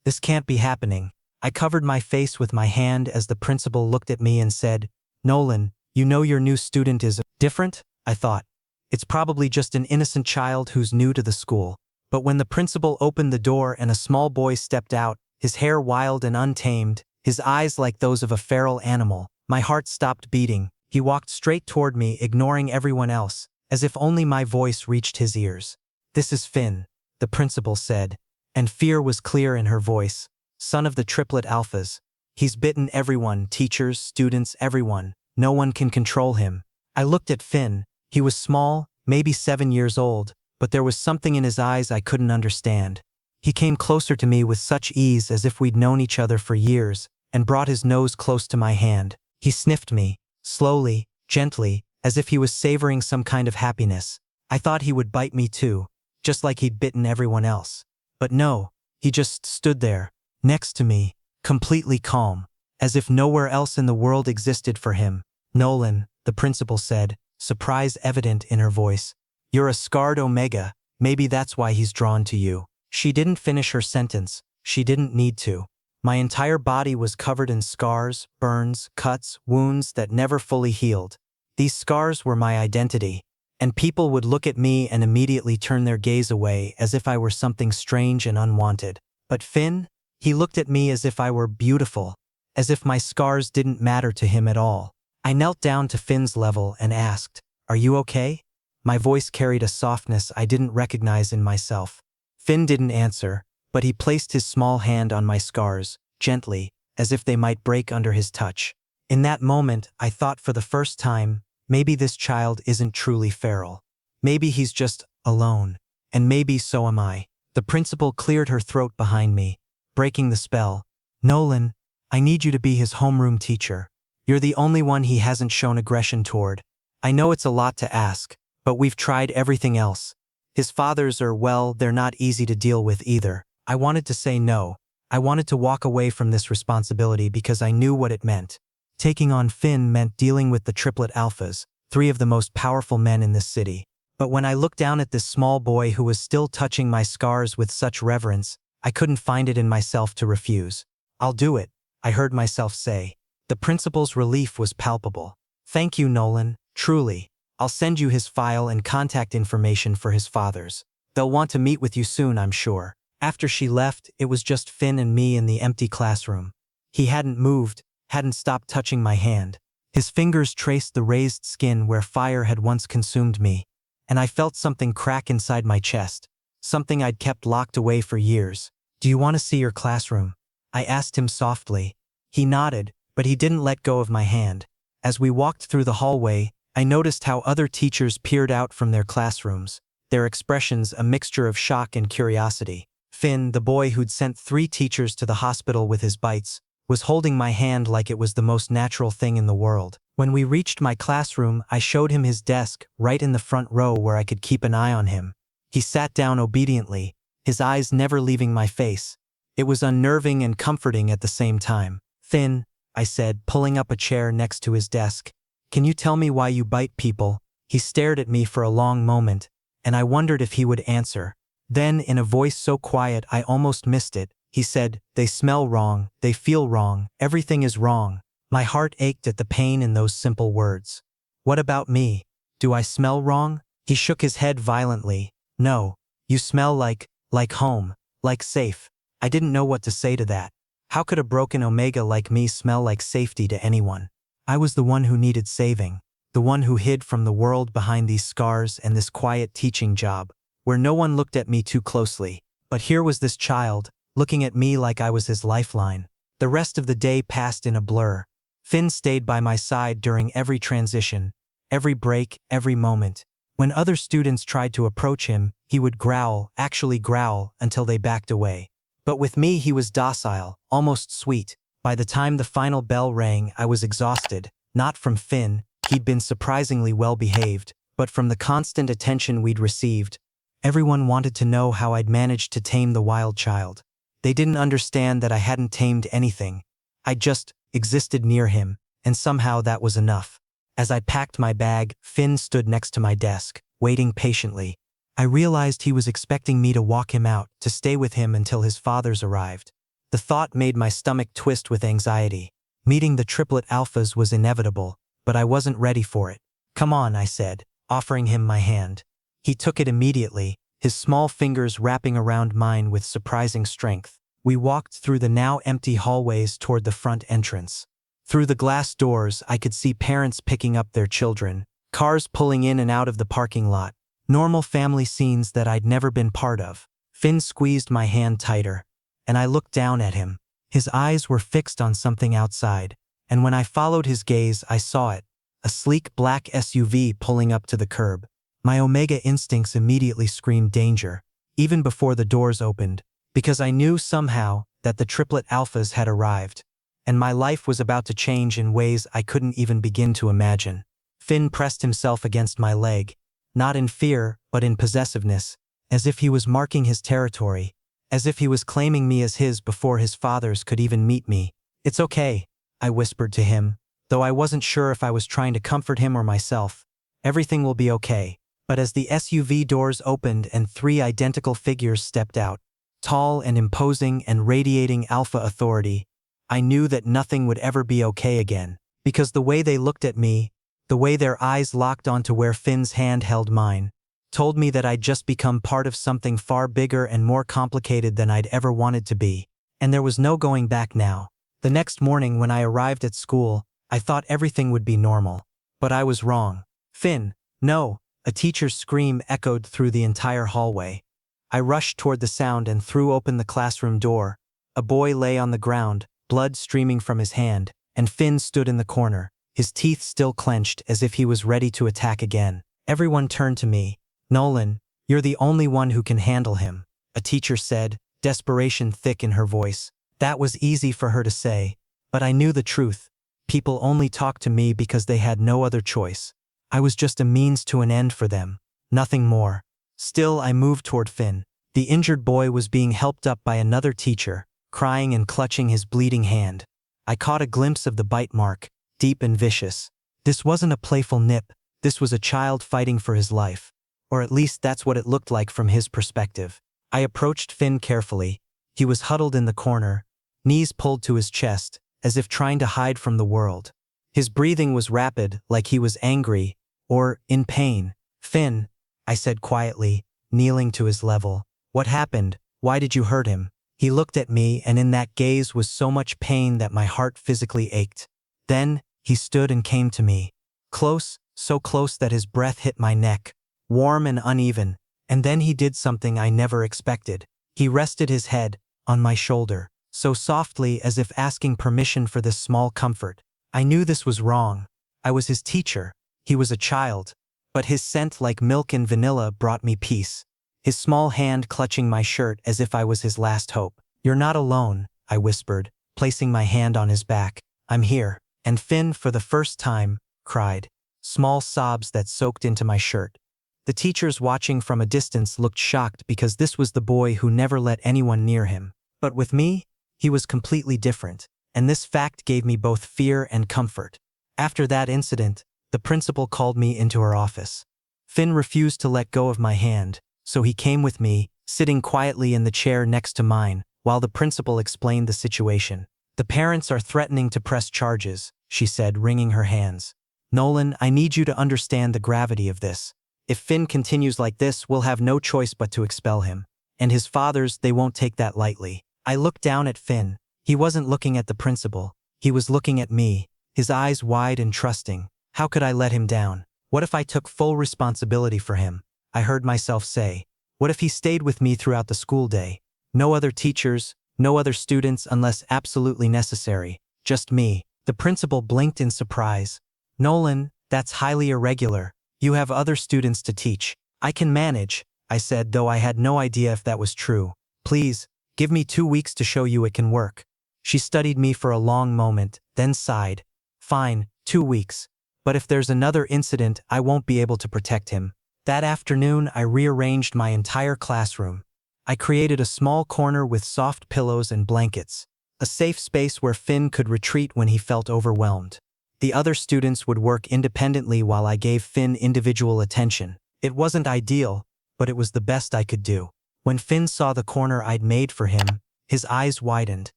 This can't be happening. I covered my face with my hand as the principal looked at me and said, "Nolan, you know your new student is different?" I thought. It's probably just an innocent child who's new to the school. But when the principal opened the door and a small boy stepped out, his hair wild and untamed, his eyes like those of a feral animal, my heart stopped beating. He walked straight toward me, ignoring everyone else, as if only my voice reached his ears. "This is Finn," the principal said, and fear was clear in her voice. "Son of the triplet alphas. He's bitten everyone, teachers, students, everyone. No one can control him." I looked at Finn. He was small, maybe 7 years old, but there was something in his eyes I couldn't understand. He came closer to me with such ease as if we'd known each other for years, and brought his nose close to my hand. He sniffed me, slowly, gently, as if he was savoring some kind of happiness. I thought he would bite me too, just like he'd bitten everyone else. But no, he just stood there, next to me, completely calm, as if nowhere else in the world existed for him. "Nolan," the principal said, surprise evident in her voice. "You're a scarred Omega, maybe that's why he's drawn to you." She didn't finish her sentence. She didn't need to. My entire body was covered in scars, burns, cuts, wounds that never fully healed. These scars were my identity, and people would look at me and immediately turn their gaze away as if I were something strange and unwanted. But Finn? He looked at me as if I were beautiful, as if my scars didn't matter to him at all. I knelt down to Finn's level and asked, "Are you okay?" My voice carried a softness I didn't recognize in myself. Finn didn't answer, but he placed his small hand on my scars, gently, as if they might break under his touch. In that moment, I thought for the first time, maybe this child isn't truly feral. Maybe he's just alone, and maybe so am I. The principal cleared her throat behind me, breaking the spell. "Nolan, I need you to be his homeroom teacher. You're the only one he hasn't shown aggression toward. I know it's a lot to ask, but we've tried everything else. His fathers are, well, they're not easy to deal with either." I wanted to say no. I wanted to walk away from this responsibility because I knew what it meant. Taking on Finn meant dealing with the triplet alphas, 3 of the most powerful men in this city. But when I looked down at this small boy who was still touching my scars with such reverence, I couldn't find it in myself to refuse. "I'll do it," I heard myself say. The principal's relief was palpable. "Thank you, Nolan, truly. I'll send you his file and contact information for his fathers. They'll want to meet with you soon, I'm sure." After she left, it was just Finn and me in the empty classroom. He hadn't moved, hadn't stopped touching my hand. His fingers traced the raised skin where fire had once consumed me, and I felt something crack inside my chest, something I'd kept locked away for years. "Do you want to see your classroom?" I asked him softly. He nodded, but he didn't let go of my hand. As we walked through the hallway, I noticed how other teachers peered out from their classrooms, their expressions a mixture of shock and curiosity. Finn, the boy who'd sent 3 teachers to the hospital with his bites, was holding my hand like it was the most natural thing in the world. When we reached my classroom, I showed him his desk, right in the front row where I could keep an eye on him. He sat down obediently, his eyes never leaving my face. It was unnerving and comforting at the same time. "Finn," I said, pulling up a chair next to his desk, "can you tell me why you bite people?" He stared at me for a long moment, and I wondered if he would answer. Then, in a voice so quiet I almost missed it, he said, "They smell wrong, they feel wrong, everything is wrong." My heart ached at the pain in those simple words. "What about me? Do I smell wrong?" He shook his head violently. "No, you smell like home, like safe." I didn't know what to say to that. How could a broken Omega like me smell like safety to anyone? I was the one who needed saving, the one who hid from the world behind these scars and this quiet teaching job, where no one looked at me too closely. But here was this child, looking at me like I was his lifeline. The rest of the day passed in a blur. Finn stayed by my side during every transition, every break, every moment. When other students tried to approach him, he would growl, actually growl, until they backed away. But with me he was docile, almost sweet. By the time the final bell rang, I was exhausted, not from Finn, he'd been surprisingly well behaved, but from the constant attention we'd received. Everyone wanted to know how I'd managed to tame the wild child. They didn't understand that I hadn't tamed anything. I just existed near him, and somehow that was enough. As I packed my bag, Finn stood next to my desk, waiting patiently. I realized he was expecting me to walk him out, to stay with him until his fathers arrived. The thought made my stomach twist with anxiety. Meeting the triplet alphas was inevitable, but I wasn't ready for it. "Come on," I said, offering him my hand. He took it immediately, his small fingers wrapping around mine with surprising strength. We walked through the now empty hallways toward the front entrance. Through the glass doors, I could see parents picking up their children, cars pulling in and out of the parking lot, normal family scenes that I'd never been part of. Finn squeezed my hand tighter, and I looked down at him. His eyes were fixed on something outside, and when I followed his gaze, I saw it, a sleek black SUV pulling up to the curb. My Omega instincts immediately screamed danger, even before the doors opened, because I knew somehow that the triplet alphas had arrived, and my life was about to change in ways I couldn't even begin to imagine. Finn pressed himself against my leg, not in fear, but in possessiveness, as if he was marking his territory, as if he was claiming me as his before his fathers could even meet me. "It's okay," I whispered to him, though I wasn't sure if I was trying to comfort him or myself. "Everything will be okay." But as the SUV doors opened and 3 identical figures stepped out, tall and imposing and radiating alpha authority, I knew that nothing would ever be okay again, because the way they looked at me, the way their eyes locked onto where Finn's hand held mine, told me that I'd just become part of something far bigger and more complicated than I'd ever wanted to be. And there was no going back now. The next morning when I arrived at school, I thought everything would be normal. But I was wrong. "Finn, no!" A teacher's scream echoed through the entire hallway. I rushed toward the sound and threw open the classroom door. A boy lay on the ground, blood streaming from his hand, and Finn stood in the corner, his teeth still clenched as if he was ready to attack again. Everyone turned to me. "Nolan, you're the only one who can handle him," a teacher said, desperation thick in her voice. That was easy for her to say, but I knew the truth. People only talked to me because they had no other choice. I was just a means to an end for them, nothing more. Still, I moved toward Finn. The injured boy was being helped up by another teacher, crying and clutching his bleeding hand. I caught a glimpse of the bite mark, deep and vicious. This wasn't a playful nip, this was a child fighting for his life. Or at least that's what it looked like from his perspective. I approached Finn carefully. He was huddled in the corner, knees pulled to his chest, as if trying to hide from the world. His breathing was rapid, like he was angry, or in pain. "Finn," I said quietly, kneeling to his level. "What happened? Why did you hurt him?" He looked at me, and in that gaze was so much pain that my heart physically ached. Then, he stood and came to me. Close, so close that his breath hit my neck, warm and uneven, and then he did something I never expected. He rested his head on my shoulder, so softly as if asking permission for this small comfort. I knew this was wrong. I was his teacher. He was a child. But his scent like milk and vanilla brought me peace. His small hand clutching my shirt as if I was his last hope. "You're not alone," I whispered, placing my hand on his back. "I'm here." And Finn, for the first time, cried. Small sobs that soaked into my shirt. The teachers watching from a distance looked shocked because this was the boy who never let anyone near him. But with me, he was completely different, and this fact gave me both fear and comfort. After that incident, the principal called me into her office. Finn refused to let go of my hand, so he came with me, sitting quietly in the chair next to mine, while the principal explained the situation. "The parents are threatening to press charges," she said, wringing her hands. "Nolan, I need you to understand the gravity of this. If Finn continues like this, we'll have no choice but to expel him. And his fathers, they won't take that lightly." I looked down at Finn. He wasn't looking at the principal. He was looking at me, his eyes wide and trusting. How could I let him down? What if I took full responsibility for him? I heard myself say. What if he stayed with me throughout the school day? No other teachers, no other students unless absolutely necessary. Just me. The principal blinked in surprise. "Nolan, that's highly irregular. You have other students to teach." "I can manage," I said, though I had no idea if that was true. "Please, give me 2 weeks to show you it can work." She studied me for a long moment, then sighed. "Fine, 2 weeks. But if there's another incident, I won't be able to protect him." That afternoon, I rearranged my entire classroom. I created a small corner with soft pillows and blankets, a safe space where Finn could retreat when he felt overwhelmed. The other students would work independently while I gave Finn individual attention. It wasn't ideal, but it was the best I could do. When Finn saw the corner I'd made for him, his eyes widened.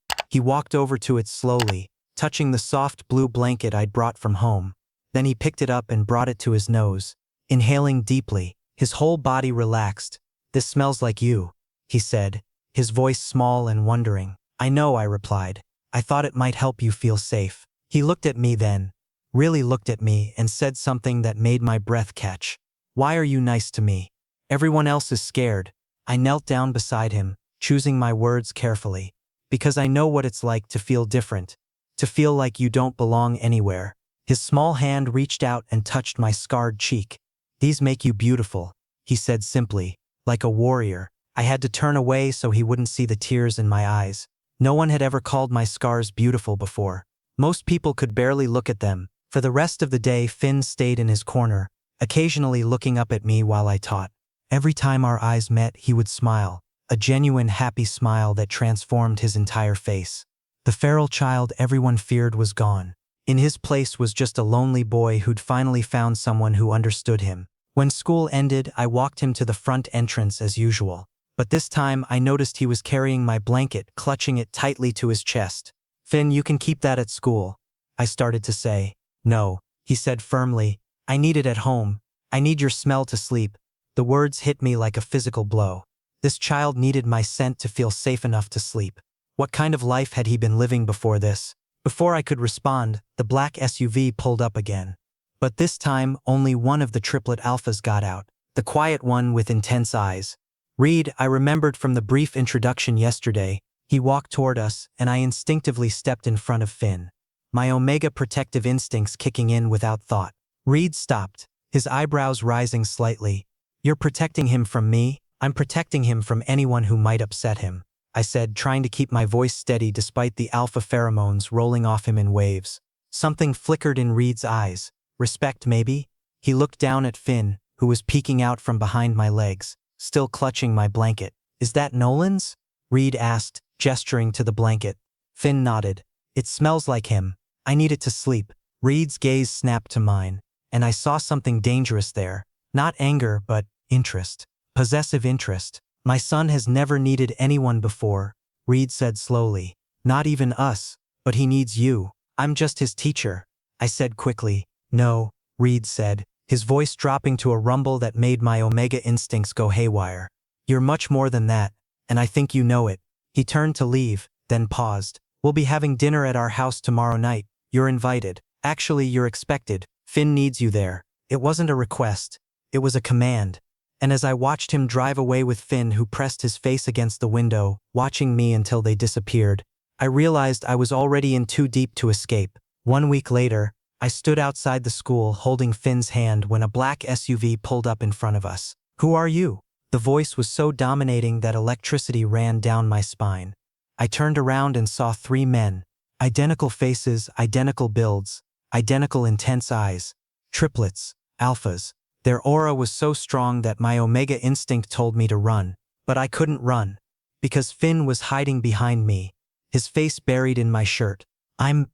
He walked over to it slowly, touching the soft blue blanket I'd brought from home. Then he picked it up and brought it to his nose. Inhaling deeply, his whole body relaxed. "This smells like you," he said, his voice small and wondering. "I know," I replied. "I thought it might help you feel safe." He looked at me then, really looked at me, and said something that made my breath catch. "Why are you nice to me? Everyone else is scared." I knelt down beside him, choosing my words carefully. "Because I know what it's like to feel different, to feel like you don't belong anywhere." His small hand reached out and touched my scarred cheek. "These make you beautiful," he said simply, like a warrior. I had to turn away so he wouldn't see the tears in my eyes. No one had ever called my scars beautiful before. Most people could barely look at them. For the rest of the day, Finn stayed in his corner, occasionally looking up at me while I taught. Every time our eyes met, he would smile, a genuine happy smile that transformed his entire face. The feral child everyone feared was gone. In his place was just a lonely boy who'd finally found someone who understood him. When school ended, I walked him to the front entrance as usual. But this time, I noticed he was carrying my blanket, clutching it tightly to his chest. "Finn, you can keep that at school," I started to say. "No," he said firmly. "I need it at home. I need your smell to sleep." The words hit me like a physical blow. This child needed my scent to feel safe enough to sleep. What kind of life had he been living before this? Before I could respond, the black SUV pulled up again. But this time, only one of the triplet alphas got out, the quiet one with intense eyes. "Reed," I remembered from the brief introduction yesterday. He walked toward us, and I instinctively stepped in front of Finn, my Omega protective instincts kicking in without thought. Reed stopped, his eyebrows rising slightly. "You're protecting him from me?" "I'm protecting him from anyone who might upset him," I said, trying to keep my voice steady despite the alpha pheromones rolling off him in waves. Something flickered in Reed's eyes. "Respect, maybe?" He looked down at Finn, who was peeking out from behind my legs, still clutching my blanket. "Is that Nolan's?" Reed asked, gesturing to the blanket. Finn nodded. "It smells like him. I need it to sleep." Reed's gaze snapped to mine, and I saw something dangerous there. Not anger, but interest. Possessive interest. "My son has never needed anyone before," Reed said slowly. "Not even us. But he needs you." "I'm just his teacher," I said quickly. "No," Reed said, his voice dropping to a rumble that made my Omega instincts go haywire. "You're much more than that, and I think you know it." He turned to leave, then paused. "We'll be having dinner at our house tomorrow night. You're invited. Actually, you're expected. Finn needs you there." It wasn't a request. It was a command. And as I watched him drive away with Finn, who pressed his face against the window, watching me until they disappeared, I realized I was already in too deep to escape. 1 week later, I stood outside the school holding Finn's hand when a black SUV pulled up in front of us. "Who are you?" The voice was so dominating that electricity ran down my spine. I turned around and saw 3 men. Identical faces, identical builds, identical intense eyes. Triplets, alphas. Their aura was so strong that my Omega instinct told me to run. But I couldn't run, because Finn was hiding behind me, his face buried in my shirt. I'm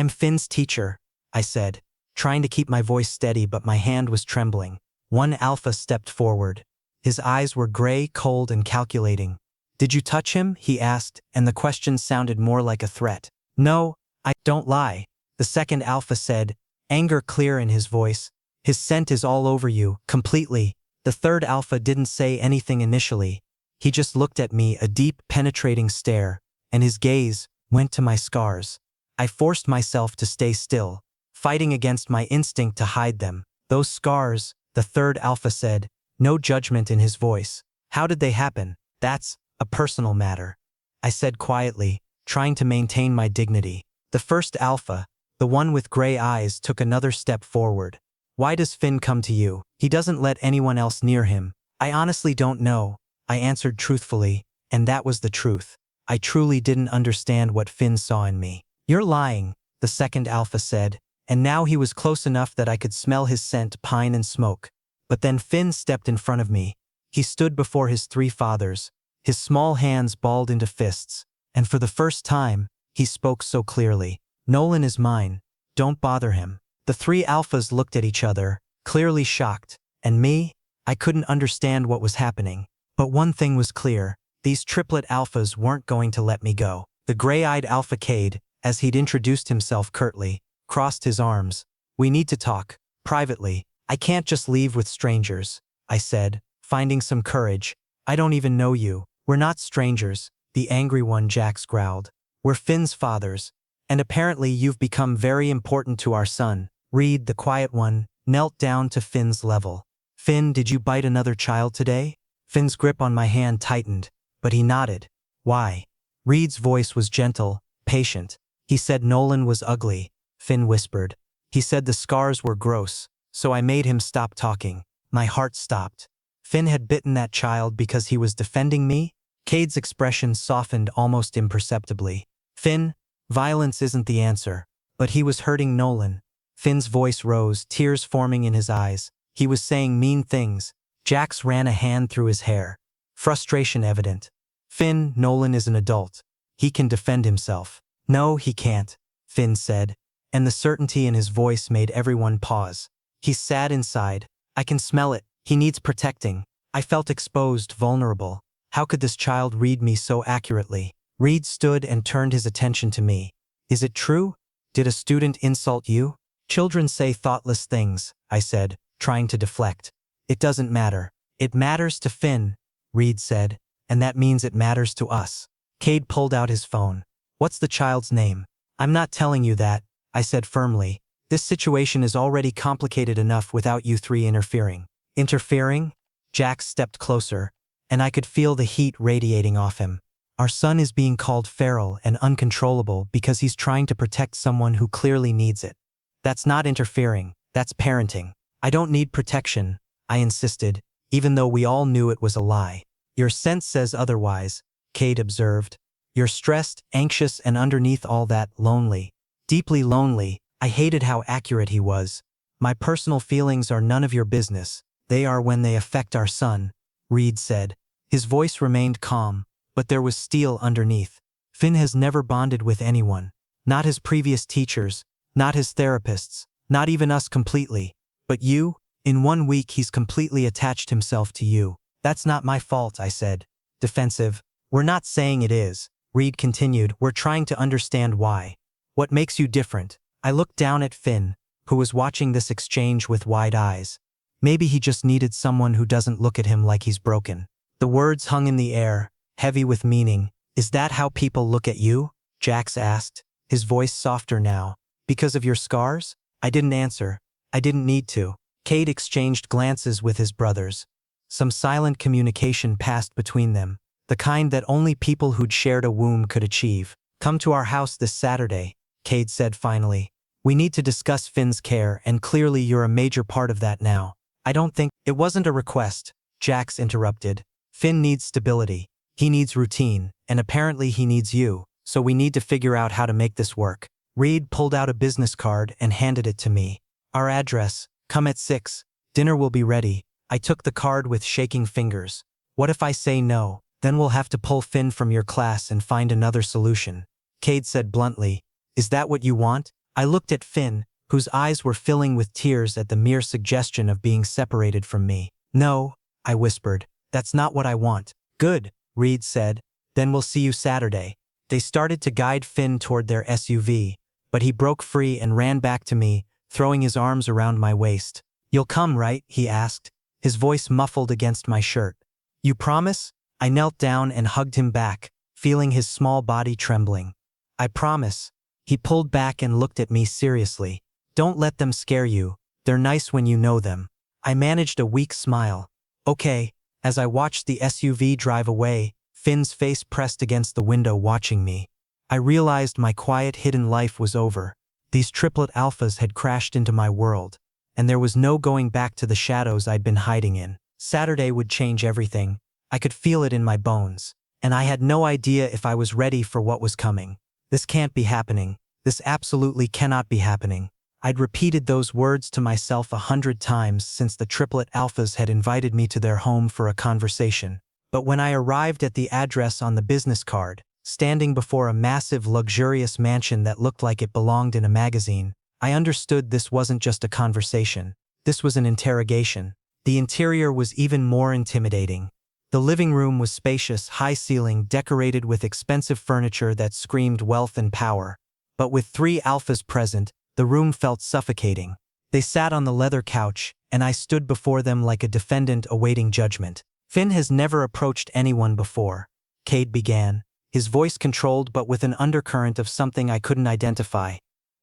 Finn's teacher," I said, trying to keep my voice steady, but my hand was trembling. One alpha stepped forward. His eyes were gray, cold, and calculating. "Did you touch him?" he asked, and the question sounded more like a threat. "No, I don't lie," the second alpha said, anger clear in his voice. "His scent is all over you, completely." The third alpha didn't say anything initially. He just looked at me, a deep, penetrating stare, and his gaze went to my scars. I forced myself to stay still, fighting against my instinct to hide them. "Those scars," the third alpha said, no judgment in his voice. "How did they happen?" "That's a personal matter," I said quietly, trying to maintain my dignity. The first alpha, the one with gray eyes, took another step forward. "Why does Finn come to you?" "He doesn't let anyone else near him." "I honestly don't know," I answered truthfully, and that was the truth. I truly didn't understand what Finn saw in me. "You're lying," the second alpha said, and now he was close enough that I could smell his scent, pine and smoke. But then Finn stepped in front of me. He stood before his 3 fathers, his small hands balled into fists, and for the first time, he spoke so clearly. "Nolan is mine. Don't bother him." The 3 alphas looked at each other, clearly shocked, and me? I couldn't understand what was happening. But one thing was clear: these triplet alphas weren't going to let me go. The gray-eyed alpha Cade, as he'd introduced himself curtly, crossed his arms. We need to talk. Privately. I can't just leave with strangers, I said, finding some courage. I don't even know you. We're not strangers, the angry one Jax growled. We're Finn's fathers. And apparently you've become very important to our son. Reed, the quiet one, knelt down to Finn's level. Finn, did you bite another child today? Finn's grip on my hand tightened, but he nodded. Why? Reed's voice was gentle, patient. He said Nolan was ugly, Finn whispered. He said the scars were gross, so I made him stop talking. My heart stopped. Finn had bitten that child because he was defending me? Cade's expression softened almost imperceptibly. Finn, violence isn't the answer. But he was hurting Nolan. Finn's voice rose, tears forming in his eyes. He was saying mean things. Jax ran a hand through his hair. Frustration evident. Finn, Nolan is an adult. He can defend himself. No, he can't, Finn said, and the certainty in his voice made everyone pause. He's sad inside. I can smell it. He needs protecting. I felt exposed, vulnerable. How could this child read me so accurately? Reed stood and turned his attention to me. Is it true? Did a student insult you? Children say thoughtless things, I said, trying to deflect. It doesn't matter. It matters to Finn, Reed said, and that means it matters to us. Cade pulled out his phone. What's the child's name? I'm not telling you that, I said firmly. This situation is already complicated enough without you three interfering. Interfering? Jax stepped closer, and I could feel the heat radiating off him. Our son is being called feral and uncontrollable because he's trying to protect someone who clearly needs it. That's not interfering, that's parenting. I don't need protection, I insisted, even though we all knew it was a lie. Your sense says otherwise, Cade observed. You're stressed, anxious, and underneath all that, lonely. Deeply lonely. I hated how accurate he was. My personal feelings are none of your business. They are when they affect our son, Reed said. His voice remained calm, but there was steel underneath. Finn has never bonded with anyone. Not his previous teachers, not his therapists, not even us completely. But you? In 1 week he's completely attached himself to you. That's not my fault, I said. Defensive. We're not saying it is, Reed continued. We're trying to understand why. What makes you different? I looked down at Finn, who was watching this exchange with wide eyes. Maybe he just needed someone who doesn't look at him like he's broken. The words hung in the air, heavy with meaning. Is that how people look at you? Jax asked, his voice softer now. Because of your scars? I didn't answer. I didn't need to. Cade exchanged glances with his brothers. Some silent communication passed between them, the kind that only people who'd shared a womb could achieve. Come to our house this Saturday, Cade said finally. We need to discuss Finn's care, and clearly you're a major part of that now. I don't think— It wasn't a request, Jax interrupted. Finn needs stability. He needs routine, and apparently he needs you, so we need to figure out how to make this work. Reed pulled out a business card and handed it to me. Our address, come at 6. Dinner will be ready. I took the card with shaking fingers. What if I say no? Then we'll have to pull Finn from your class and find another solution. Cade said bluntly, Is that what you want? I looked at Finn, whose eyes were filling with tears at the mere suggestion of being separated from me. No, I whispered. That's not what I want. Good, Reed said. Then we'll see you Saturday. They started to guide Finn toward their SUV, but he broke free and ran back to me, throwing his arms around my waist. You'll come, right? He asked, his voice muffled against my shirt. You promise? I knelt down and hugged him back, feeling his small body trembling. I promise. He pulled back and looked at me seriously. Don't let them scare you. They're nice when you know them. I managed a weak smile. Okay. As I watched the SUV drive away, Finn's face pressed against the window watching me. I realized my quiet hidden life was over. These triplet alphas had crashed into my world, and there was no going back to the shadows I'd been hiding in. Saturday would change everything. I could feel it in my bones, and I had no idea if I was ready for what was coming. This can't be happening. This absolutely cannot be happening. I'd repeated those words to myself 100 times since the triplet alphas had invited me to their home for a conversation. But when I arrived at the address on the business card, standing before a massive, luxurious mansion that looked like it belonged in a magazine, I understood this wasn't just a conversation. This was an interrogation. The interior was even more intimidating. The living room was spacious, high-ceiling, decorated with expensive furniture that screamed wealth and power. But with 3 alphas present, the room felt suffocating. They sat on the leather couch, and I stood before them like a defendant awaiting judgment. Finn has never approached anyone before, Cade began, his voice controlled but with an undercurrent of something I couldn't identify.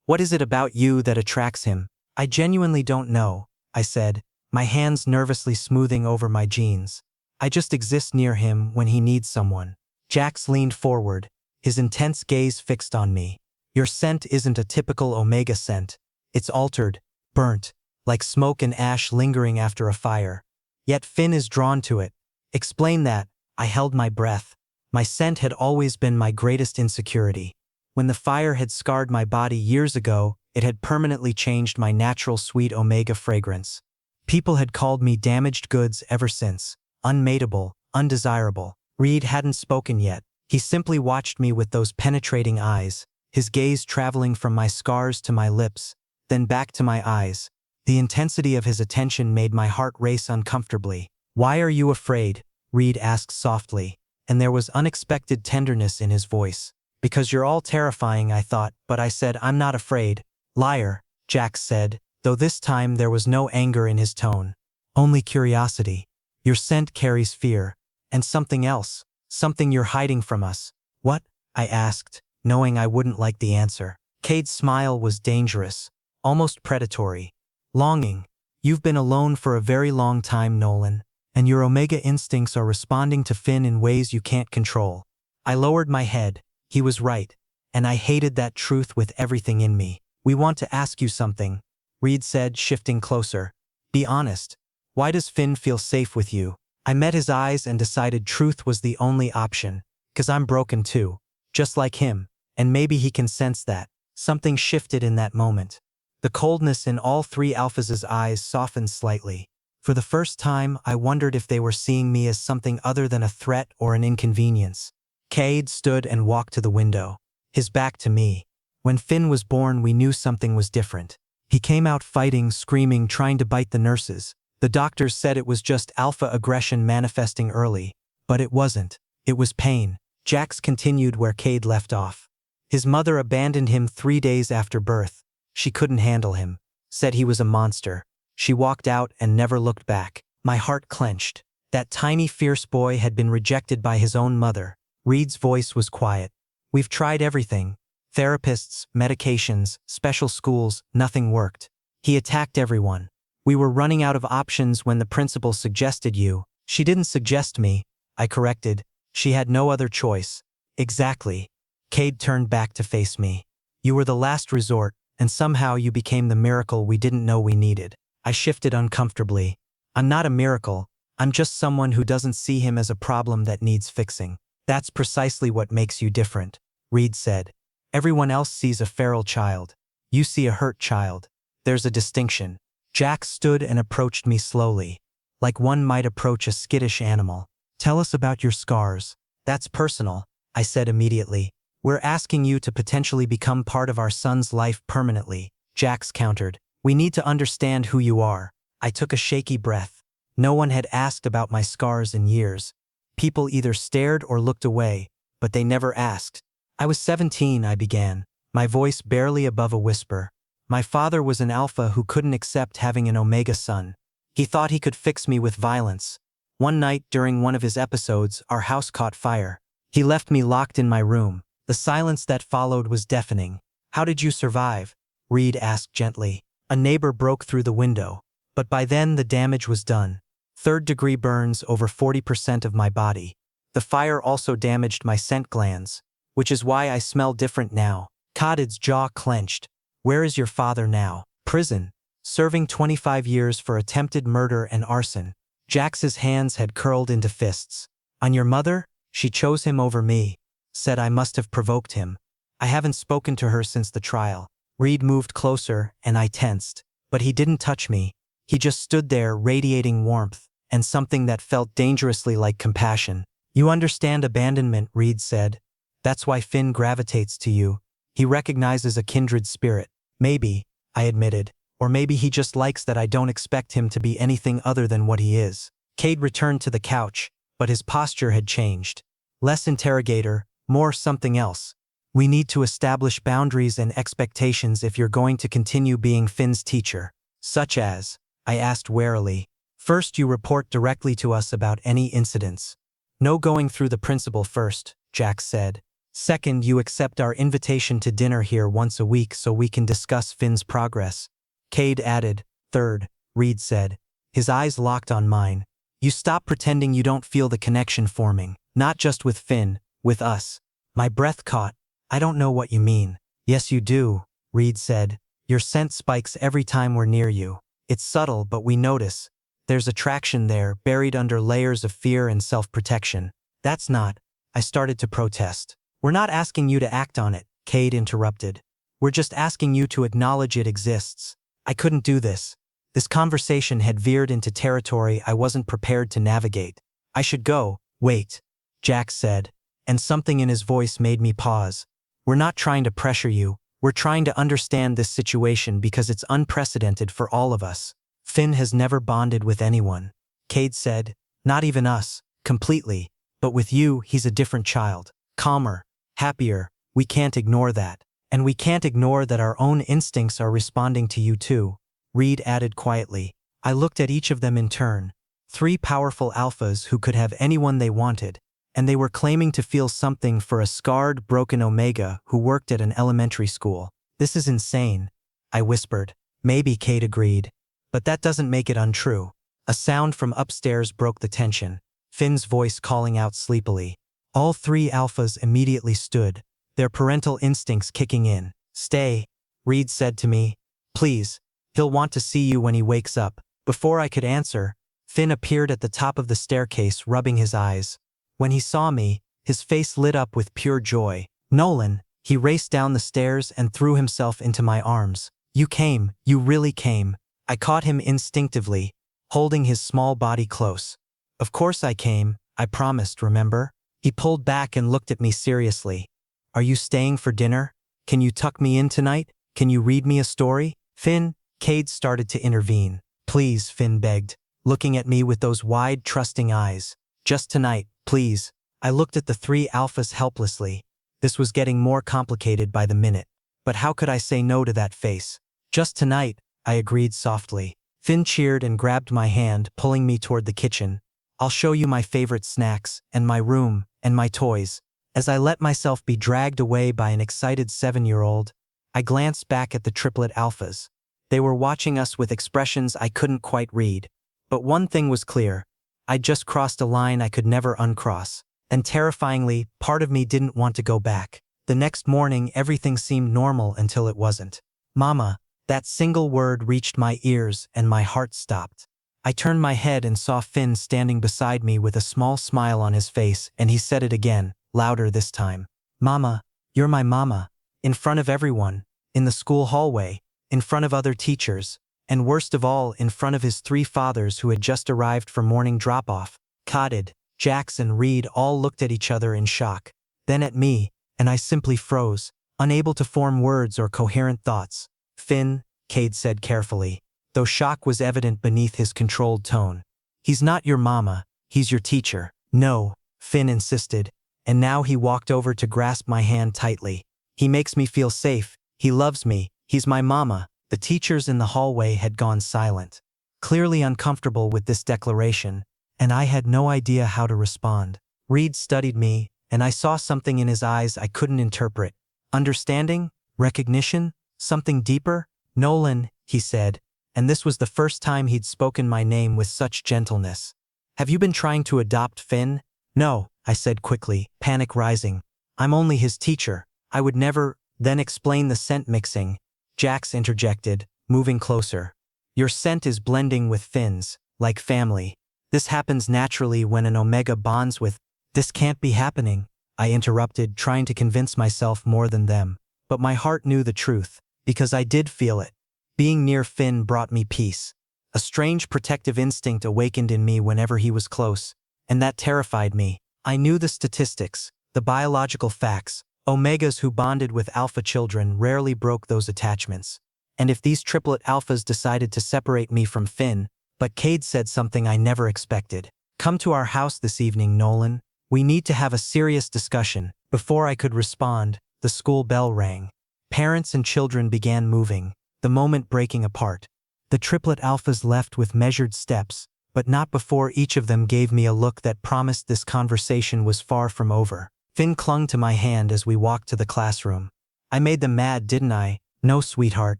What is it about you that attracts him? I genuinely don't know, I said, my hands nervously smoothing over my jeans. I just exist near him when he needs someone. Jax leaned forward, his intense gaze fixed on me. Your scent isn't a typical Omega scent. It's altered, burnt, like smoke and ash lingering after a fire. Yet Finn is drawn to it. Explain that. I held my breath. My scent had always been my greatest insecurity. When the fire had scarred my body years ago, it had permanently changed my natural sweet Omega fragrance. People had called me damaged goods ever since. Unmateable, undesirable. Reed hadn't spoken yet. He simply watched me with those penetrating eyes, his gaze traveling from my scars to my lips, then back to my eyes. The intensity of his attention made my heart race uncomfortably. Why are you afraid? Reed asked softly, and there was unexpected tenderness in his voice. Because you're all terrifying, I thought, but I said I'm not afraid. Liar, Jax said, though this time there was no anger in his tone. Only curiosity. Your scent carries fear. And something else. Something you're hiding from us. What? I asked, knowing I wouldn't like the answer. Cade's smile was dangerous, almost predatory. Longing. You've been alone for a very long time, Nolan, and your Omega instincts are responding to Finn in ways you can't control. I lowered my head. He was right, and I hated that truth with everything in me. We want to ask you something, Reed said, shifting closer. Be honest. Why does Finn feel safe with you? I met his eyes and decided truth was the only option. 'Cause I'm broken too. Just like him, and maybe he can sense that. Something shifted in that moment. The coldness in all 3 alphas' eyes softened slightly. For the first time, I wondered if they were seeing me as something other than a threat or an inconvenience. Cade stood and walked to the window, his back to me. When Finn was born, we knew something was different. He came out fighting, screaming, trying to bite the nurses. The doctors said it was just alpha aggression manifesting early. But it wasn't. It was pain. Jax continued where Cade left off. His mother abandoned him 3 days after birth. She couldn't handle him. Said he was a monster. She walked out and never looked back. My heart clenched. That tiny, fierce boy had been rejected by his own mother. Reed's voice was quiet. We've tried everything. Therapists, medications, special schools, nothing worked. He attacked everyone. We were running out of options when the principal suggested you. She didn't suggest me, I corrected. She had no other choice. Exactly. Cade turned back to face me. You were the last resort, and somehow you became the miracle we didn't know we needed. I shifted uncomfortably. I'm not a miracle. I'm just someone who doesn't see him as a problem that needs fixing. That's precisely what makes you different, Reed said. Everyone else sees a feral child. You see a hurt child. There's a distinction. Jax stood and approached me slowly, like one might approach a skittish animal. Tell us about your scars. That's personal, I said immediately. We're asking you to potentially become part of our son's life permanently, Jax countered. We need to understand who you are. I took a shaky breath. No one had asked about my scars in years. People either stared or looked away, but they never asked. I was 17, I began, my voice barely above a whisper. My father was an alpha who couldn't accept having an Omega son. He thought he could fix me with violence. One night during one of his episodes, our house caught fire. He left me locked in my room. The silence that followed was deafening. How did you survive? Reed asked gently. A neighbor broke through the window. But by then the damage was done. 3rd-degree burns over 40% of my body. The fire also damaged my scent glands, which is why I smell different now. Codid's jaw clenched. Where is your father now? Prison. Serving 25 years for attempted murder and arson. Jax's hands had curled into fists. On your mother? She chose him over me. Said I must have provoked him. I haven't spoken to her since the trial. Reed moved closer, and I tensed. But he didn't touch me. He just stood there radiating warmth, and something that felt dangerously like compassion. You understand abandonment, Reed said. That's why Finn gravitates to you. He recognizes a kindred spirit. Maybe, I admitted. Or maybe he just likes that I don't expect him to be anything other than what he is. Cade returned to the couch, but his posture had changed. Less interrogator, more something else. We need to establish boundaries and expectations if you're going to continue being Finn's teacher. Such as, I asked warily. First, you report directly to us about any incidents. No going through the principal first, Jax said. Second, you accept our invitation to dinner here once a week so we can discuss Finn's progress. Cade added. Third, Reed said. His eyes locked on mine. You stop pretending you don't feel the connection forming, not just with Finn, with us. My breath caught. I don't know what you mean. Yes, you do, Reed said. Your scent spikes every time we're near you. It's subtle, but we notice. There's attraction there, buried under layers of fear and self-protection. That's not. I started to protest. We're not asking you to act on it, Cade interrupted. We're just asking you to acknowledge it exists. I couldn't do this. This conversation had veered into territory I wasn't prepared to navigate. I should go. Wait, Jax said, and something in his voice made me pause. We're not trying to pressure you. We're trying to understand this situation because it's unprecedented for all of us. Finn has never bonded with anyone, Cade said. Not even us, completely. But with you, he's a different child. Calmer, happier. We can't ignore that. And we can't ignore that our own instincts are responding to you too, Reed added quietly. I looked at each of them in turn. 3 powerful alphas who could have anyone they wanted, and they were claiming to feel something for a scarred, broken Omega who worked at an elementary school. This is insane, I whispered. Maybe, Cade agreed. But that doesn't make it untrue. A sound from upstairs broke the tension, Finn's voice calling out sleepily. All 3 alphas immediately stood, their parental instincts kicking in. Stay, Reed said to me. Please. He'll want to see you when he wakes up. Before I could answer, Finn appeared at the top of the staircase, rubbing his eyes. When he saw me, his face lit up with pure joy. Nolan, he raced down the stairs and threw himself into my arms. You came, you really came. I caught him instinctively, holding his small body close. Of course I came, I promised, remember? He pulled back and looked at me seriously. Are you staying for dinner? Can you tuck me in tonight? Can you read me a story? Finn, Cade started to intervene. Please, Finn begged, looking at me with those wide, trusting eyes. Just tonight, please. I looked at the 3 alphas helplessly. This was getting more complicated by the minute. But how could I say no to that face? Just tonight, I agreed softly. Finn cheered and grabbed my hand, pulling me toward the kitchen. I'll show you my favorite snacks, and my room, and my toys. As I let myself be dragged away by an excited 7-year-old, I glanced back at the triplet alphas. They were watching us with expressions I couldn't quite read. But one thing was clear. I'd just crossed a line I could never uncross. And terrifyingly, part of me didn't want to go back. The next morning, everything seemed normal until it wasn't. Mama, that single word reached my ears and my heart stopped. I turned my head and saw Finn standing beside me with a small smile on his face, and he said it again, louder this time. Mama, you're my mama. In front of everyone. In the school hallway. In front of other teachers. And worst of all, in front of his 3 fathers who had just arrived for morning drop-off. Cotted, Jax and Reed all looked at each other in shock. Then at me, and I simply froze, unable to form words or coherent thoughts. Finn, Cade said carefully, though shock was evident beneath his controlled tone. He's not your mama, he's your teacher. No, Finn insisted, and now he walked over to grasp my hand tightly. He makes me feel safe, he loves me, he's my mama. The teachers in the hallway had gone silent, clearly uncomfortable with this declaration, and I had no idea how to respond. Reed studied me, and I saw something in his eyes I couldn't interpret. Understanding? Recognition? Something deeper? Nolan, he said, and this was the first time he'd spoken my name with such gentleness. Have you been trying to adopt Finn? No, I said quickly, panic rising. I'm only his teacher. I would never. Then explain the scent mixing. Jax interjected, moving closer. Your scent is blending with Finn's, like family. This happens naturally when an Omega bonds with. This can't be happening, I interrupted, trying to convince myself more than them. But my heart knew the truth, because I did feel it. Being near Finn brought me peace. A strange protective instinct awakened in me whenever he was close, and that terrified me. I knew the statistics, the biological facts. Omegas who bonded with alpha children rarely broke those attachments. And if these triplet alphas decided to separate me from Finn, but Cade said something I never expected. Come to our house this evening, Nolan. We need to have a serious discussion. Before I could respond, the school bell rang. Parents and children began moving, the moment breaking apart. The triplet alphas left with measured steps, but not before each of them gave me a look that promised this conversation was far from over. Finn clung to my hand as we walked to the classroom. I made them mad, didn't I? No, sweetheart,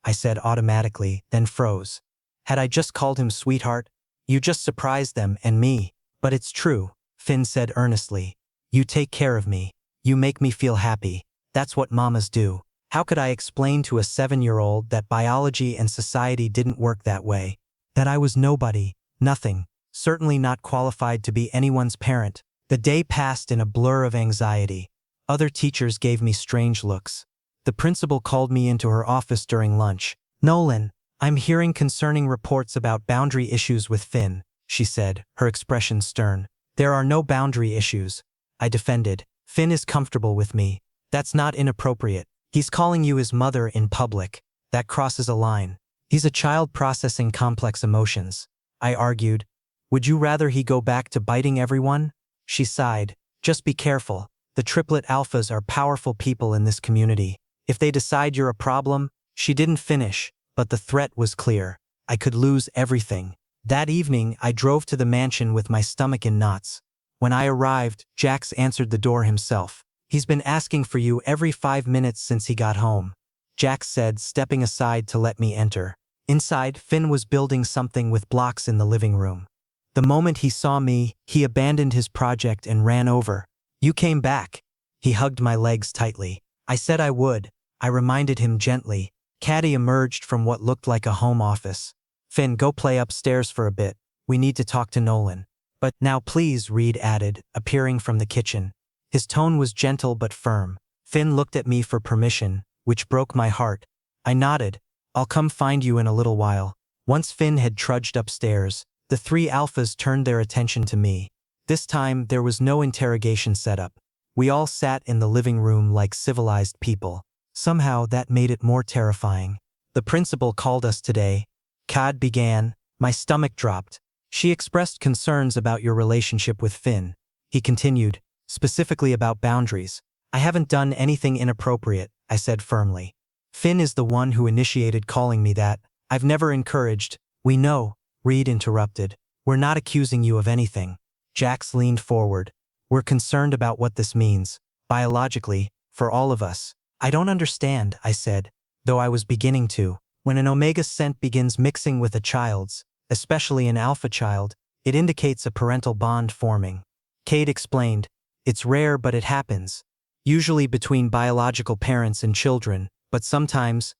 I said automatically, then froze. Had I just called him sweetheart? You just surprised them and me. But it's true, Finn said earnestly. You take care of me. You make me feel happy. That's what mamas do. How could I explain to a 7-year-old that biology and society didn't work that way? That I was nobody, nothing, certainly not qualified to be anyone's parent? The day passed in a blur of anxiety. Other teachers gave me strange looks. The principal called me into her office during lunch. Nolan, I'm hearing concerning reports about boundary issues with Finn, she said, her expression stern. There are no boundary issues, I defended. Finn is comfortable with me. That's not inappropriate. He's calling you his mother in public. That crosses a line. He's a child processing complex emotions, I argued. Would you rather he go back to biting everyone? She sighed. Just be careful. The triplet alphas are powerful people in this community. If they decide you're a problem, she didn't finish, but the threat was clear. I could lose everything. That evening, I drove to the mansion with my stomach in knots. When I arrived, Jax answered the door himself. He's been asking for you every 5 minutes since he got home, Jax said, stepping aside to let me enter. Inside, Finn was building something with blocks in the living room. The moment he saw me, he abandoned his project and ran over. You came back. He hugged my legs tightly. I said I would. I reminded him gently. Caddy emerged from what looked like a home office. Finn, go play upstairs for a bit. We need to talk to Nolan. But now please, Reed added, appearing from the kitchen. His tone was gentle but firm. Finn looked at me for permission, which broke my heart. I nodded. I'll come find you in a little while. Once Finn had trudged upstairs, the 3 alphas turned their attention to me. This time, there was no interrogation setup. We all sat in the living room like civilized people. Somehow, that made it more terrifying. The principal called us today. Kad began. My stomach dropped. She expressed concerns about your relationship with Finn. He continued, specifically about boundaries. I haven't done anything inappropriate, I said firmly. Finn is the one who initiated calling me that. I've never encouraged. We know, Reed interrupted. We're not accusing you of anything. Jax leaned forward. We're concerned about what this means, biologically, for all of us. I don't understand, I said, though I was beginning to. When an omega scent begins mixing with a child's, especially an alpha child, it indicates a parental bond forming. Cade explained, it's rare but it happens. Usually between biological parents and children, but sometimes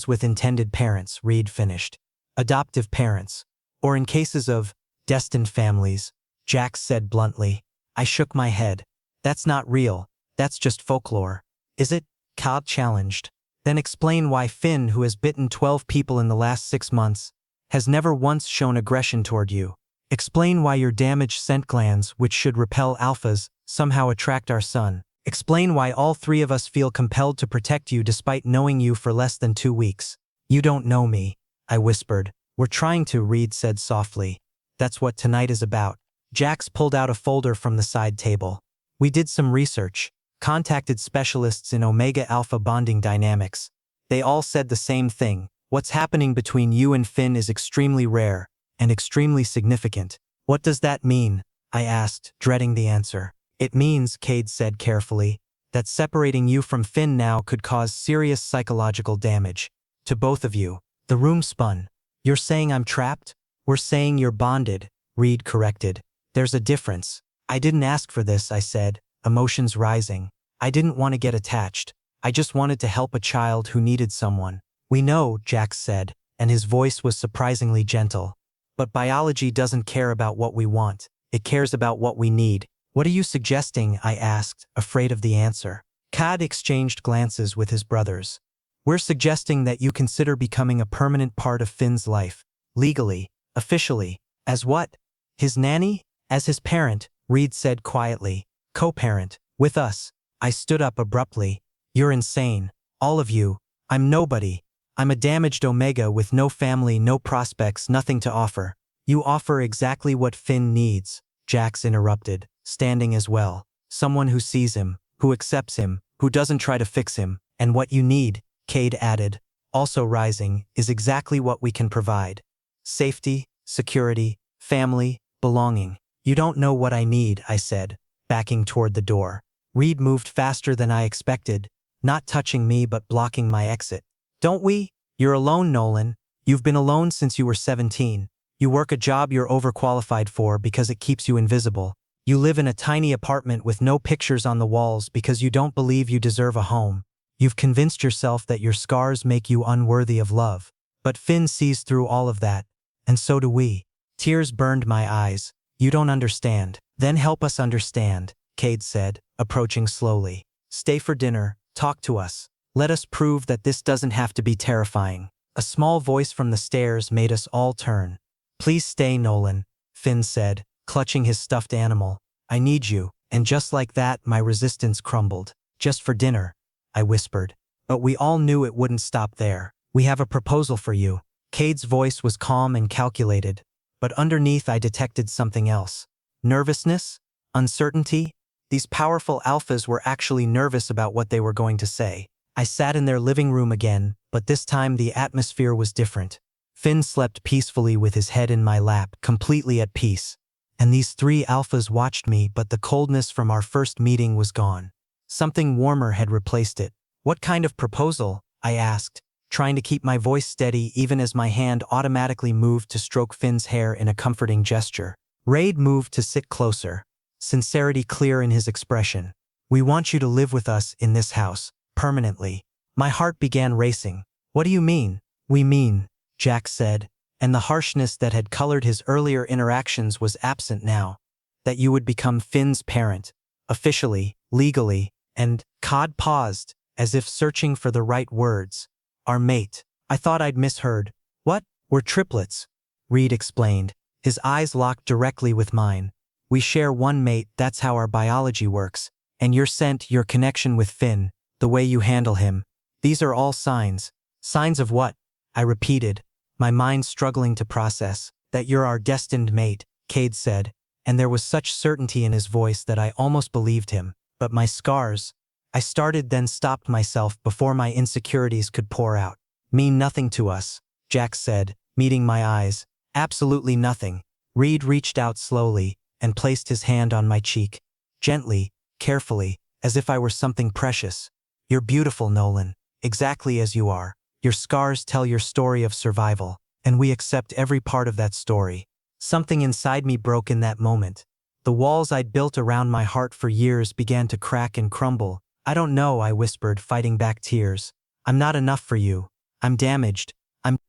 with intended parents, Reed finished. Adoptive parents. Or in cases of destined families, Jax said bluntly. I shook my head. That's not real. That's just folklore. Is it? Cade challenged. Then explain why Finn, who has bitten 12 people in the last 6 months, has never once shown aggression toward you. Explain why your damaged scent glands, which should repel alphas, somehow attract our son. Explain why all 3 of us feel compelled to protect you despite knowing you for less than 2 weeks. You don't know me, I whispered. We're trying to, Reed said softly. That's what tonight is about. Jax pulled out a folder from the side table. We did some research, contacted specialists in omega-alpha bonding dynamics. They all said the same thing. What's happening between you and Finn is extremely rare and extremely significant. What does that mean? I asked, dreading the answer. It means, Cade said carefully, that separating you from Finn now could cause serious psychological damage. To both of you. The room spun. You're saying I'm trapped? We're saying you're bonded, Reed corrected. There's a difference. I didn't ask for this, I said, emotions rising. I didn't want to get attached. I just wanted to help a child who needed someone. We know, Jax said, and his voice was surprisingly gentle. But biology doesn't care about what we want. It cares about what we need. What are you suggesting? I asked, afraid of the answer. Cade exchanged glances with his brothers. We're suggesting that you consider becoming a permanent part of Finn's life. Legally. Officially. As what? His nanny? As his parent, Reed said quietly. Co-parent. With us. I stood up abruptly. You're insane. All of you. I'm nobody. I'm a damaged omega with no family, no prospects, nothing to offer. You offer exactly what Finn needs, Jax interrupted, standing as well. Someone who sees him, who accepts him, who doesn't try to fix him. And what you need, Cade added, also rising, is exactly what we can provide. Safety, security, family, belonging. You don't know what I need, I said, backing toward the door. Reed moved faster than I expected, not touching me but blocking my exit. Don't we? You're alone, Nolan. You've been alone since you were 17. You work a job you're overqualified for because it keeps you invisible. You live in a tiny apartment with no pictures on the walls because you don't believe you deserve a home. You've convinced yourself that your scars make you unworthy of love. But Finn sees through all of that, and so do we. Tears burned my eyes. You don't understand. Then help us understand, Cade said, approaching slowly. Stay for dinner, talk to us. Let us prove that this doesn't have to be terrifying. A small voice from the stairs made us all turn. Please stay, Nolan, Finn said, clutching his stuffed animal. I need you. And just like that, my resistance crumbled. Just for dinner, I whispered. But we all knew it wouldn't stop there. We have a proposal for you. Cade's voice was calm and calculated, but underneath I detected something else. Nervousness? Uncertainty? These powerful alphas were actually nervous about what they were going to say. I sat in their living room again, but this time the atmosphere was different. Finn slept peacefully with his head in my lap, completely at peace. And these three alphas watched me, but the coldness from our first meeting was gone. Something warmer had replaced it. What kind of proposal? I asked, trying to keep my voice steady even as my hand automatically moved to stroke Finn's hair in a comforting gesture. Raid moved to sit closer, sincerity clear in his expression. We want you to live with us in this house, permanently. My heart began racing. What do you mean? We mean, Jax said, and the harshness that had colored his earlier interactions was absent now, that you would become Finn's parent, officially, legally, and Cod paused, as if searching for the right words. Our mate. I thought I'd misheard. What? We're triplets, Reed explained, his eyes locked directly with mine. We share one mate, that's how our biology works, and your scent, your connection with Finn, the way you handle him. These are all signs. Signs of what? I repeated, my mind struggling to process. That you're our destined mate, Cade said, and there was such certainty in his voice that I almost believed him. But my scars, I started then stopped myself before my insecurities could pour out. Mean nothing to us, Jax said, meeting my eyes. Absolutely nothing. Reed reached out slowly and placed his hand on my cheek. Gently, carefully, as if I were something precious. You're beautiful, Nolan, exactly as you are. Your scars tell your story of survival, and we accept every part of that story. Something inside me broke in that moment. The walls I'd built around my heart for years began to crack and crumble. I don't know, I whispered, fighting back tears. I'm not enough for you. I'm damaged.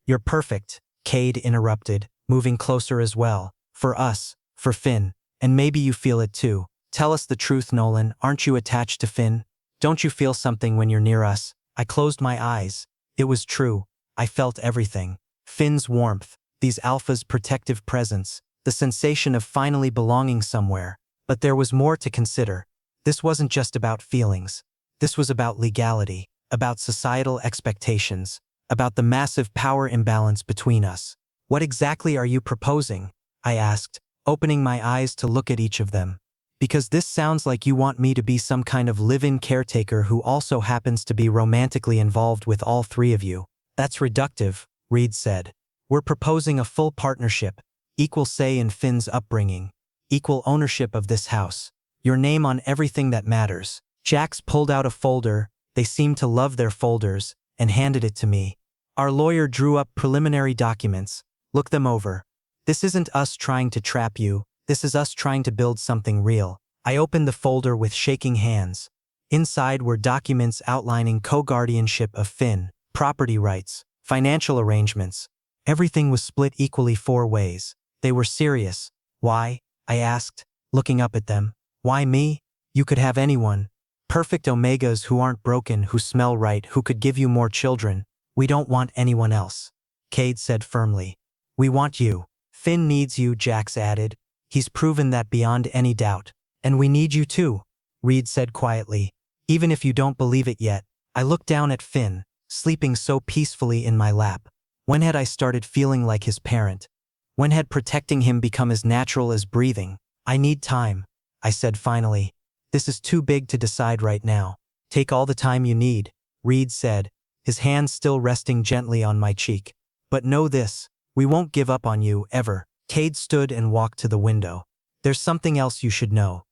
You're perfect, Cade interrupted, moving closer as well. For us, for Finn, and maybe you feel it too. Tell us the truth, Nolan, aren't you attached to Finn? Don't you feel something when you're near us? I closed my eyes. It was true. I felt everything. Finn's warmth, these alphas' protective presence, the sensation of finally belonging somewhere. But there was more to consider. This wasn't just about feelings. This was about legality, about societal expectations, about the massive power imbalance between us. What exactly are you proposing? I asked, opening my eyes to look at each of them. Because this sounds like you want me to be some kind of live-in caretaker who also happens to be romantically involved with all three of you. That's reductive, Reed said. We're proposing a full partnership, equal say in Finn's upbringing, equal ownership of this house, your name on everything that matters. Jax pulled out a folder, they seemed to love their folders, and handed it to me. Our lawyer drew up preliminary documents. Look them over. This isn't us trying to trap you. This is us trying to build something real. I opened the folder with shaking hands. Inside were documents outlining co-guardianship of Finn, property rights, financial arrangements. Everything was split equally 4 ways. They were serious. Why? I asked, looking up at them. Why me? You could have anyone. Perfect omegas who aren't broken, who smell right, who could give you more children. We don't want anyone else, Cade said firmly. We want you. Finn needs you, Jax added. He's proven that beyond any doubt. And we need you too, Reed said quietly. Even if you don't believe it yet. I looked down at Finn, sleeping so peacefully in my lap. When had I started feeling like his parent? When had protecting him become as natural as breathing? I need time, I said finally. This is too big to decide right now. Take all the time you need, Reed said, his hand still resting gently on my cheek. But know this, we won't give up on you, ever. Cade stood and walked to the window. There's something else you should know.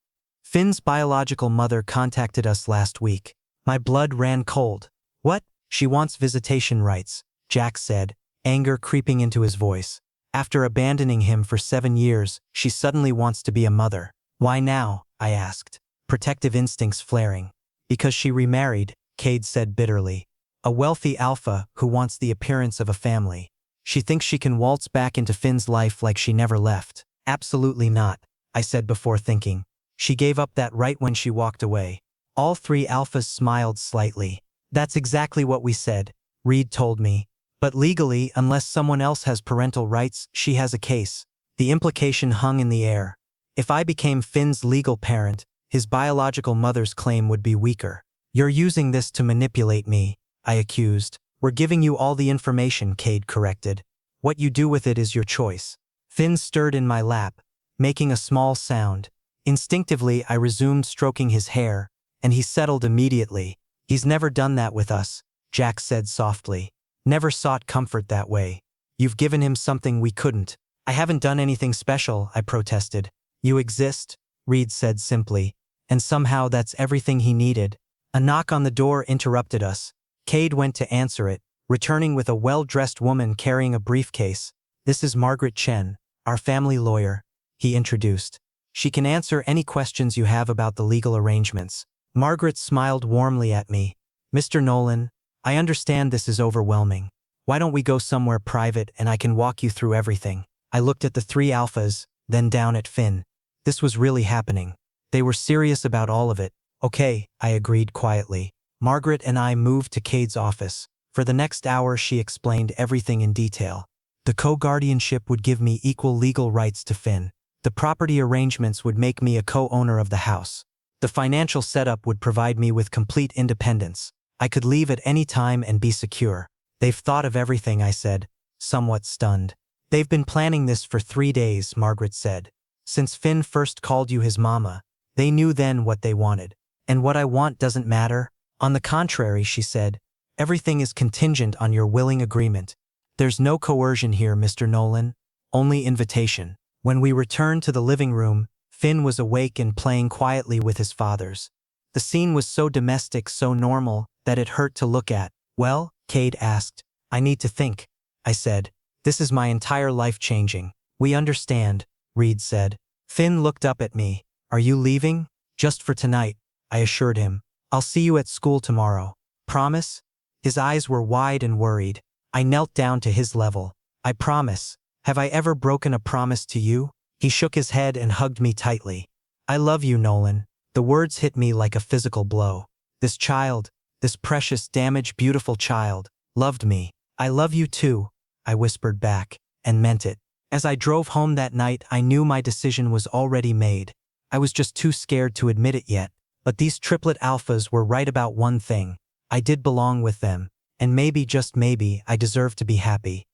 Finn's biological mother contacted us last week. My blood ran cold. What? She wants visitation rights, Jack said, anger creeping into his voice. After abandoning him for 7 years, she suddenly wants to be a mother. Why now? I asked, protective instincts flaring. Because she remarried, Cade said bitterly. A wealthy alpha who wants the appearance of a family. She thinks she can waltz back into Finn's life like she never left. Absolutely not, I said before thinking. She gave up that right when she walked away. All 3 alphas smiled slightly. That's exactly what we said, Reed told me. But legally, unless someone else has parental rights, she has a case. The implication hung in the air. If I became Finn's legal parent, his biological mother's claim would be weaker. You're using this to manipulate me, I accused. We're giving you all the information, Cade corrected. What you do with it is your choice. Finn stirred in my lap, making a small sound. Instinctively, I resumed stroking his hair, and he settled immediately. He's never done that with us, Jack said softly. Never sought comfort that way. You've given him something we couldn't. I haven't done anything special, I protested. You exist, Reed said simply, and somehow that's everything he needed. A knock on the door interrupted us. Cade went to answer it, returning with a well-dressed woman carrying a briefcase. This is Margaret Chen, our family lawyer, he introduced. She can answer any questions you have about the legal arrangements. Margaret smiled warmly at me. Mr. Nolan, I understand this is overwhelming. Why don't we go somewhere private and I can walk you through everything? I looked at the 3 alphas, then down at Finn. This was really happening. They were serious about all of it. Okay, I agreed quietly. Margaret and I moved to Cade's office. For the next hour she explained everything in detail. The co-guardianship would give me equal legal rights to Finn. The property arrangements would make me a co-owner of the house. The financial setup would provide me with complete independence. I could leave at any time and be secure. They've thought of everything, I said, somewhat stunned. They've been planning this for 3 days, Margaret said. Since Finn first called you his mama, they knew then what they wanted. And what I want doesn't matter. On the contrary, she said, everything is contingent on your willing agreement. There's no coercion here, Mr. Nolan, only invitation. When we returned to the living room, Finn was awake and playing quietly with his fathers. The scene was so domestic, so normal, that it hurt to look at. Well, Cade asked. I need to think, I said. This is my entire life changing. We understand, Reed said. Finn looked up at me. Are you leaving? Just for tonight, I assured him. I'll see you at school tomorrow. Promise? His eyes were wide and worried. I knelt down to his level. I promise. Have I ever broken a promise to you? He shook his head and hugged me tightly. I love you, Nolan. The words hit me like a physical blow. This child, this precious, damaged, beautiful child, loved me. I love you too, I whispered back, and meant it. As I drove home that night, I knew my decision was already made. I was just too scared to admit it yet. But these triplet alphas were right about one thing. I did belong with them, and maybe, just maybe, I deserved to be happy.